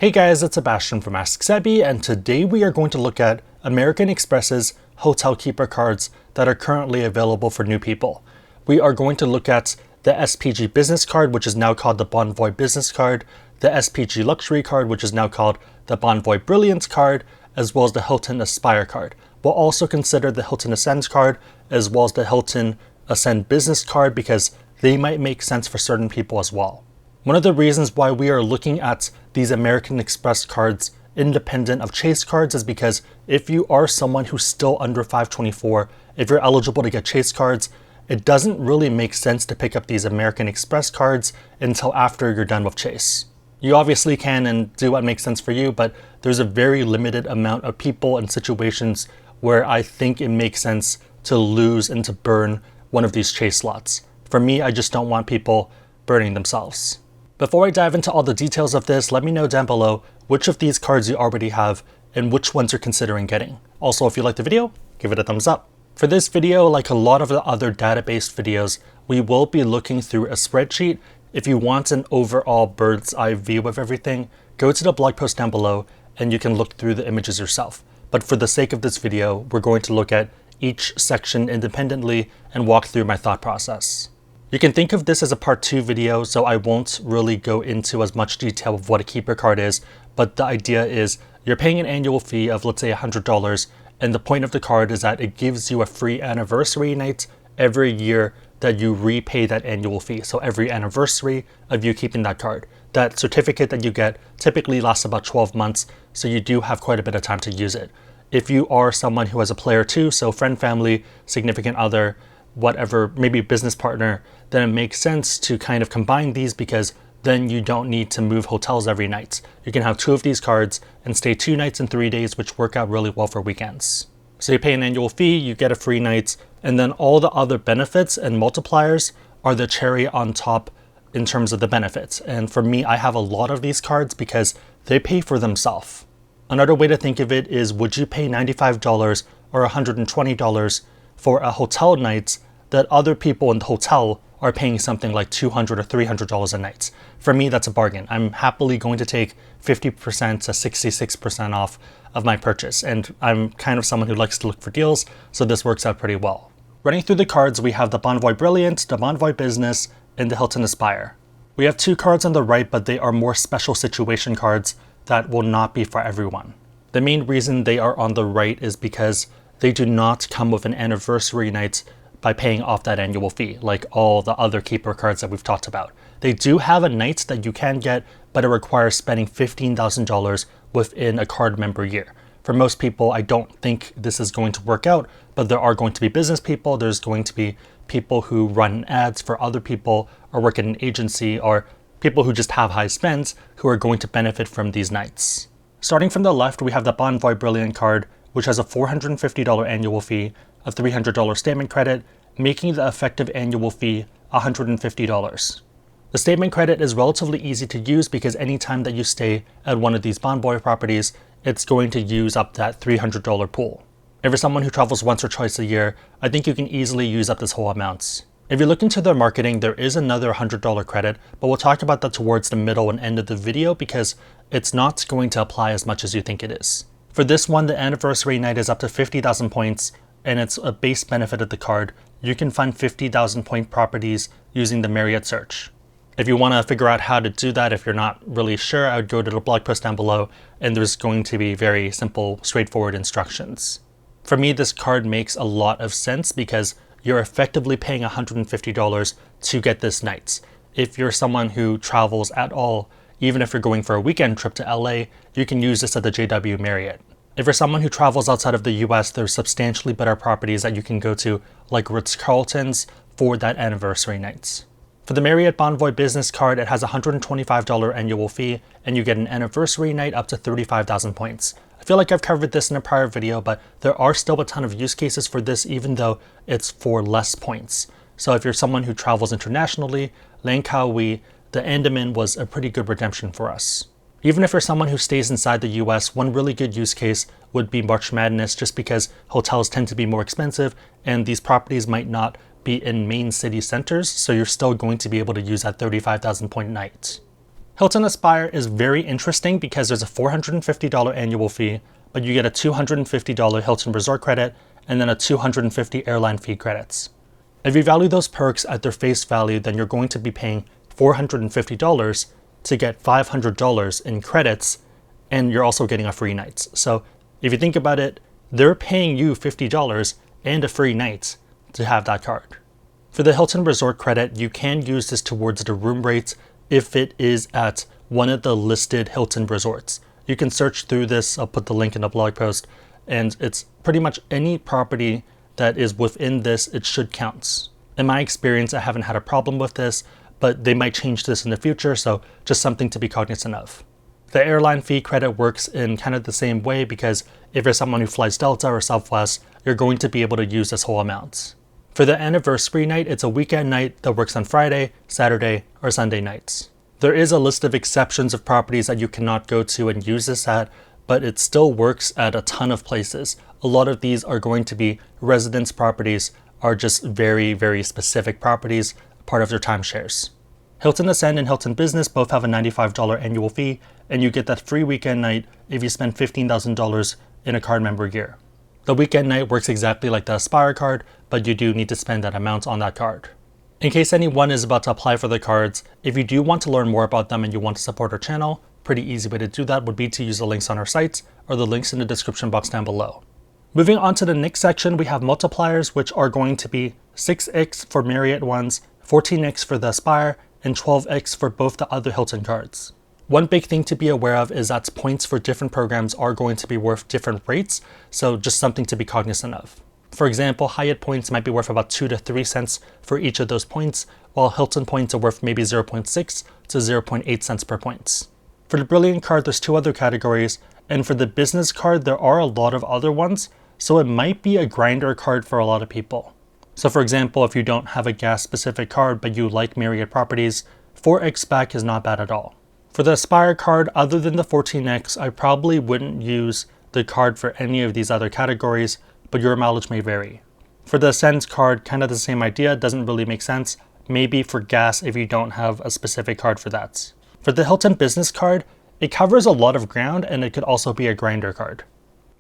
Hey guys, it's Sebastian from AskSebby, and today we are going to look at American Express's hotel keeper cards that are currently available for new people. We are going to look at the SPG Business Card, which is now called the Bonvoy Business Card, the SPG Luxury Card, which is now called the Bonvoy Brilliance Card, as well as the Hilton Aspire Card. We'll also consider the Hilton Ascend Card, as well as the Hilton Ascend Business Card, because they might make sense for certain people as well. One of the reasons why we are looking at these American Express cards independent of Chase cards is because if you are someone who's still under 524, if you're eligible to get Chase cards, it doesn't really make sense to pick up these American Express cards until after you're done with Chase. You obviously can and do what makes sense for you, but there's a very limited amount of people and situations where I think it makes sense to lose and to burn one of these Chase slots. For me, I just don't want people burning themselves. Before I dive into all the details of this, let me know down below which of these cards you already have and which ones you're considering getting. Also, if you liked the video, give it a thumbs up. For this video, like a lot of the other database videos, we will be looking through a spreadsheet. If you want an overall bird's eye view of everything, go to the blog post down below and you can look through the images yourself. But for the sake of this video, we're going to look at each section independently and walk through my thought process. You can think of this as a part 2 video, so I won't really go into as much detail of what a keeper card is, but the idea is you're paying an annual fee of, let's say, $100, and the point of the card is that it gives you a free anniversary night every year that you repay that annual fee. So every anniversary of you keeping that card. That certificate that you get typically lasts about 12 months, so you do have quite a bit of time to use it. If you are someone who has a player too, so friend, family, significant other, whatever, maybe business partner, then it makes sense to kind of combine these because then you don't need to move hotels every night. You can have 2 of these cards and stay 2 nights and 3 days, which work out really well for weekends. So you pay an annual fee, you get a free night, and then all the other benefits and multipliers are the cherry on top in terms of the benefits. And for me, I have a lot of these cards because they pay for themselves. Another way to think of it is, would you pay $95 or $120 for a hotel night that other people in the hotel are paying something like $200 or $300 a night? For me, that's a bargain. I'm happily going to take 50% to 66% off of my purchase, and I'm kind of someone who likes to look for deals, so this works out pretty well. Running through the cards, we have the Bonvoy Brilliant, the Bonvoy Business, and the Hilton Aspire. We have 2 cards on the right, but they are more special situation cards that will not be for everyone. The main reason they are on the right is because they do not come with an anniversary night by paying off that annual fee, like all the other keeper cards that we've talked about. They do have a night that you can get, but it requires spending $15,000 within a card member year. For most people, I don't think this is going to work out, but there are going to be business people, there's going to be people who run ads for other people or work at an agency, or people who just have high spends who are going to benefit from these nights. Starting from the left, we have the Bonvoy Brilliant card, which has a $450 annual fee, a $300 statement credit, making the effective annual fee $150. The statement credit is relatively easy to use because anytime that you stay at one of these Bonvoy properties, it's going to use up that $300 pool. If you're someone who travels once or twice a year, I think you can easily use up this whole amount. If you look into their marketing, there is another $100 credit, but we'll talk about that towards the middle and end of the video because it's not going to apply as much as you think it is. For this one, the anniversary night is up to 50,000 points, and it's a base benefit of the card. You can find 50,000 point properties using the Marriott search. If you want to figure out how to do that, if you're not really sure, I would go to the blog post down below, and there's going to be very simple, straightforward instructions. For me, this card makes a lot of sense because you're effectively paying $150 to get this night. If you're someone who travels at all, even if you're going for a weekend trip to LA, you can use this at the JW Marriott. If you're someone who travels outside of the US, there's substantially better properties that you can go to, like Ritz-Carlton's, for that anniversary night. For the Marriott Bonvoy Business Card, it has a $125 annual fee, and you get an anniversary night up to 35,000 points. I feel like I've covered this in a prior video, but there are still a ton of use cases for this, even though it's for less points. So if you're someone who travels internationally, Langkawi, the Andaman was a pretty good redemption for us. Even if you're someone who stays inside the US, one really good use case would be March Madness, just because hotels tend to be more expensive and these properties might not be in main city centers, so you're still going to be able to use that 35,000 point night. Hilton Aspire is very interesting because there's a $450 annual fee, but you get a $250 Hilton Resort credit and then a $250 airline fee credits. If you value those perks at their face value, then you're going to be paying $450 to get $500 in credits, and you're also getting a free night. So if you think about it, they're paying you $50 and a free night to have that card. For the Hilton Resort credit, you can use this towards the room rates if it is at one of the listed Hilton resorts. You can search through this, I'll put the link in the blog post, and it's pretty much any property that is within this, it should count. In my experience, I haven't had a problem with this, but they might change this in the future, so just something to be cognizant of. The airline fee credit works in kind of the same way because if you're someone who flies Delta or Southwest, you're going to be able to use this whole amount. For the anniversary night, it's a weekend night that works on Friday, Saturday, or Sunday nights. There is a list of exceptions of properties that you cannot go to and use this at, but it still works at a ton of places. A lot of these are going to be residence properties, are just very, very specific properties, part of their timeshares. Hilton Ascend and Hilton Business both have a $95 annual fee, and you get that free weekend night if you spend $15,000 in a card member year. The weekend night works exactly like the Aspire card, but you do need to spend that amount on that card. In case anyone is about to apply for the cards, if you do want to learn more about them and you want to support our channel, pretty easy way to do that would be to use the links on our site or the links in the description box down below. Moving on to the next section, we have multipliers, which are going to be 6x for Marriott ones, 14x for the Aspire, and 12x for both the other Hilton cards. One big thing to be aware of is that points for different programs are going to be worth different rates, so just something to be cognizant of. For example, Hyatt points might be worth about 2 to 3 cents for each of those points, while Hilton points are worth maybe 0.6 to 0.8 cents per point. For the Brilliant card, there's 2 other categories, and for the Business card, there are a lot of other ones, so it might be a grinder card for a lot of people. So for example, if you don't have a gas-specific card but you like Marriott properties, 4x back is not bad at all. For the Aspire card, other than the 14x, I probably wouldn't use the card for any of these other categories, but your mileage may vary. For the Ascend card, kind of the same idea, doesn't really make sense, maybe for gas if you don't have a specific card for that. For the Hilton Business card, it covers a lot of ground and it could also be a grinder card.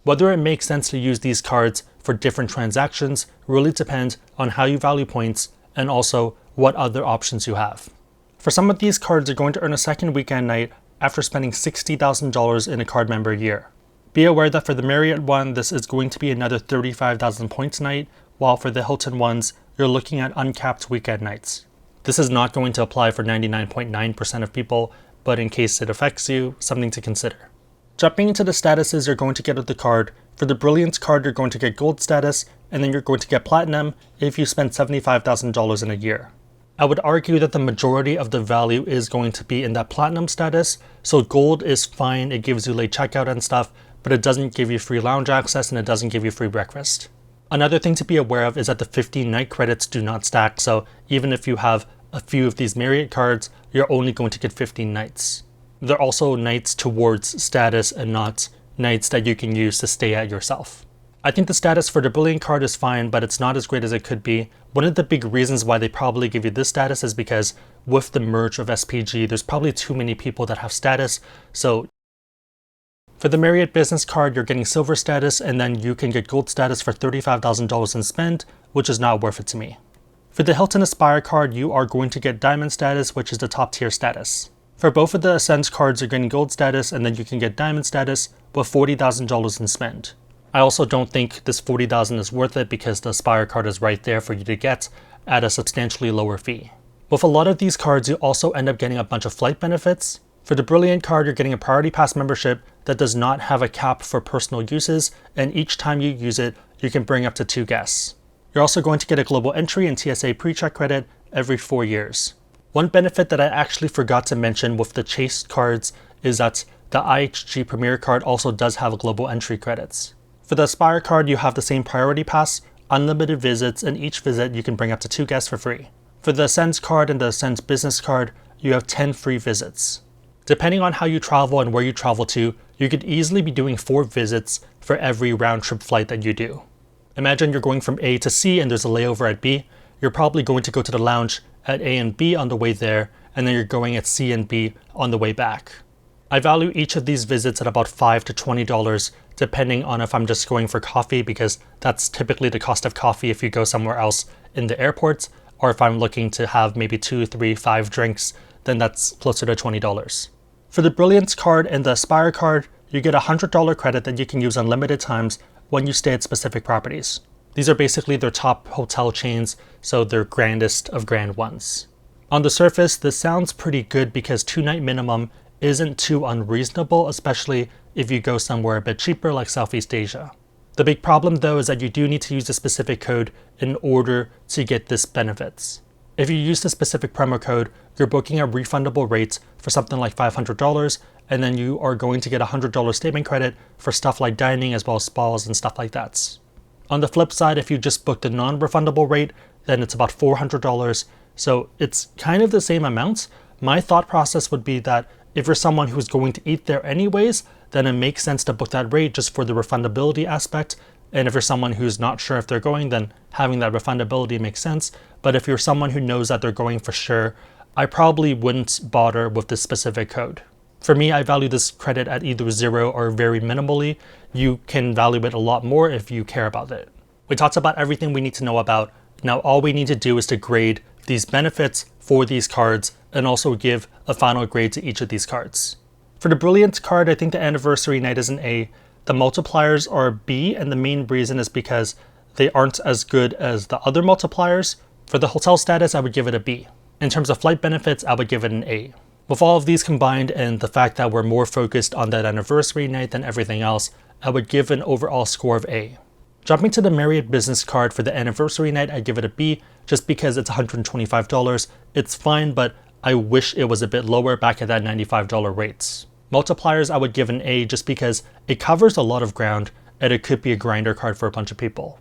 Whether it makes sense to use these cards for different transactions really depends on how you value points and also what other options you have. For some of these cards, you're going to earn a second weekend night after spending $60,000 in a card member year. Be aware that for the Marriott one, this is going to be another 35,000 points night, while for the Hilton ones, you're looking at uncapped weekend nights. This is not going to apply for 99.9% of people, but in case it affects you, something to consider. Jumping into the statuses you're going to get with the card, for the Brilliance card, you're going to get gold status, and then you're going to get platinum if you spend $75,000 in a year. I would argue that the majority of the value is going to be in that platinum status, so gold is fine, it gives you late checkout and stuff, but it doesn't give you free lounge access and it doesn't give you free breakfast. Another thing to be aware of is that the 15 night credits do not stack, so even if you have a few of these Marriott cards, you're only going to get 15 nights. They're also nights towards status and not nights that you can use to stay at yourself. I think the status for the Brilliant card is fine, but it's not as great as it could be. One of the big reasons why they probably give you this status is because with the merge of SPG, there's probably too many people that have status. So for the Marriott Business card, you're getting silver status, and then you can get gold status for $35,000 in spend, which is not worth it to me. For the Hilton Aspire card, you are going to get diamond status, which is the top tier status. For both of the Ascend cards, you're getting gold status, and then you can get diamond status with $40,000 in spend. I also don't think this $40,000 is worth it because the Aspire card is right there for you to get at a substantially lower fee. With a lot of these cards, you also end up getting a bunch of flight benefits. For the Brilliant card, you're getting a Priority Pass membership that does not have a cap for personal uses, and each time you use it, you can bring up to 2 guests. You're also going to get a global entry and TSA pre-check credit every 4 years. One benefit that I actually forgot to mention with the Chase cards is that the IHG Premier card also does have global entry credits. For the Aspire card, you have the same Priority Pass, unlimited visits, and each visit you can bring up to 2 guests for free. For the Ascend card and the Ascend Business card, you have 10 free visits. Depending on how you travel and where you travel to, you could easily be doing 4 visits for every round-trip flight that you do. Imagine you're going from A to C and there's a layover at B. You're probably going to go to the lounge at A and B on the way there, and then you're going at C and B on the way back. I value each of these visits at about $5 to $20, depending on if I'm just going for coffee, because that's typically the cost of coffee if you go somewhere else in the airports, or if I'm looking to have maybe 2, 3, 5 drinks, then that's closer to $20. For the Brilliance card and the Aspire card, you get a $100 credit that you can use unlimited times when you stay at specific properties. These are basically their top hotel chains, so they're grandest of grand ones. On the surface, this sounds pretty good because 2-night minimum isn't too unreasonable, especially if you go somewhere a bit cheaper like Southeast Asia. The big problem though is that you do need to use a specific code in order to get this benefits. If you use the specific promo code, you're booking a refundable rate for something like $500, and then you are going to get a $100 statement credit for stuff like dining as well as spas and stuff like that. On the flip side, if you just book the non-refundable rate, then it's about $400, so it's kind of the same amount. My thought process would be that if you're someone who's going to eat there anyways, then it makes sense to book that rate just for the refundability aspect. And if you're someone who's not sure if they're going, then having that refundability makes sense. But if you're someone who knows that they're going for sure, I probably wouldn't bother with this specific code. For me, I value this credit at either 0 or very minimally. You can value it a lot more if you care about it. We talked about everything we need to know about. Now all we need to do is to grade these benefits for these cards and also give a final grade to each of these cards. For the Brilliance card, I think the anniversary night is an A. The multipliers are a B, and the main reason is because they aren't as good as the other multipliers. For the hotel status, I would give it a B. In terms of flight benefits, I would give it an A. With all of these combined and the fact that we're more focused on that anniversary night than everything else, I would give an overall score of A. Jumping to the Marriott business card for the anniversary night, I give it a B just because it's $125. It's fine, but I wish it was a bit lower back at that $95 rates. Multipliers, I would give an A just because it covers a lot of ground and it could be a grinder card for a bunch of people.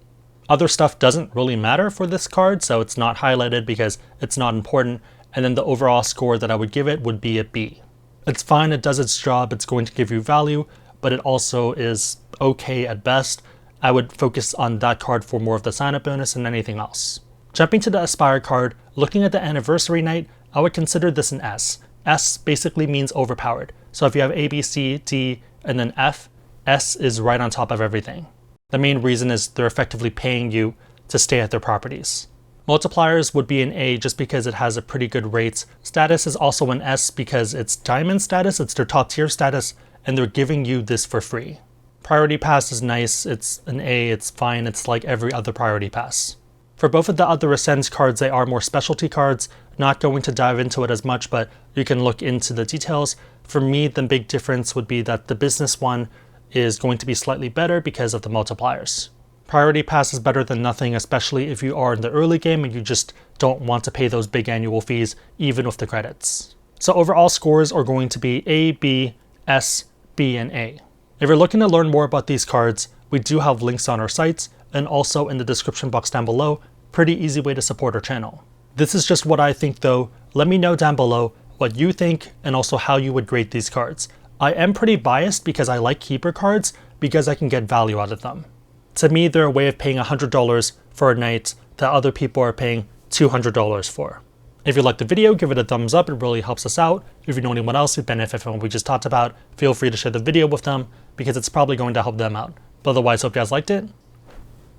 Other stuff doesn't really matter for this card, so it's not highlighted because it's not important, and then the overall score that I would give it would be a B. It's fine, it does its job, it's going to give you value, but it also is okay at best. I would focus on that card for more of the sign-up bonus than anything else. Jumping to the Aspire card, looking at the anniversary night, I would consider this an S. S basically means overpowered. So if you have A, B, C, D, and then F, S is right on top of everything. The main reason is they're effectively paying you to stay at their properties. Multipliers would be an A just because it has a pretty good rate. Status is also an S because it's diamond status, it's their top tier status, and they're giving you this for free. Priority Pass is nice, it's an A, it's fine, it's like every other Priority Pass. For both of the other Ascends cards, they are more specialty cards. Not going to dive into it as much, but you can look into the details. For me, the big difference would be that the business one is going to be slightly better because of the multipliers. Priority Pass is better than nothing, especially if you are in the early game and you just don't want to pay those big annual fees, even with the credits. So overall scores are going to be A, B, S, B, and A. If you're looking to learn more about these cards, we do have links on our sites and also in the description box down below. Pretty easy way to support our channel. This is just what I think though. Let me know down below what you think and also how you would grade these cards. I am pretty biased because I like keeper cards because I can get value out of them. To me, they're a way of paying $100 for a night that other people are paying $200 for. If you liked the video, give it a thumbs up, it really helps us out. If you know anyone else who'd benefit from what we just talked about, feel free to share the video with them because it's probably going to help them out. But otherwise, hope you guys liked it.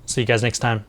See you guys next time.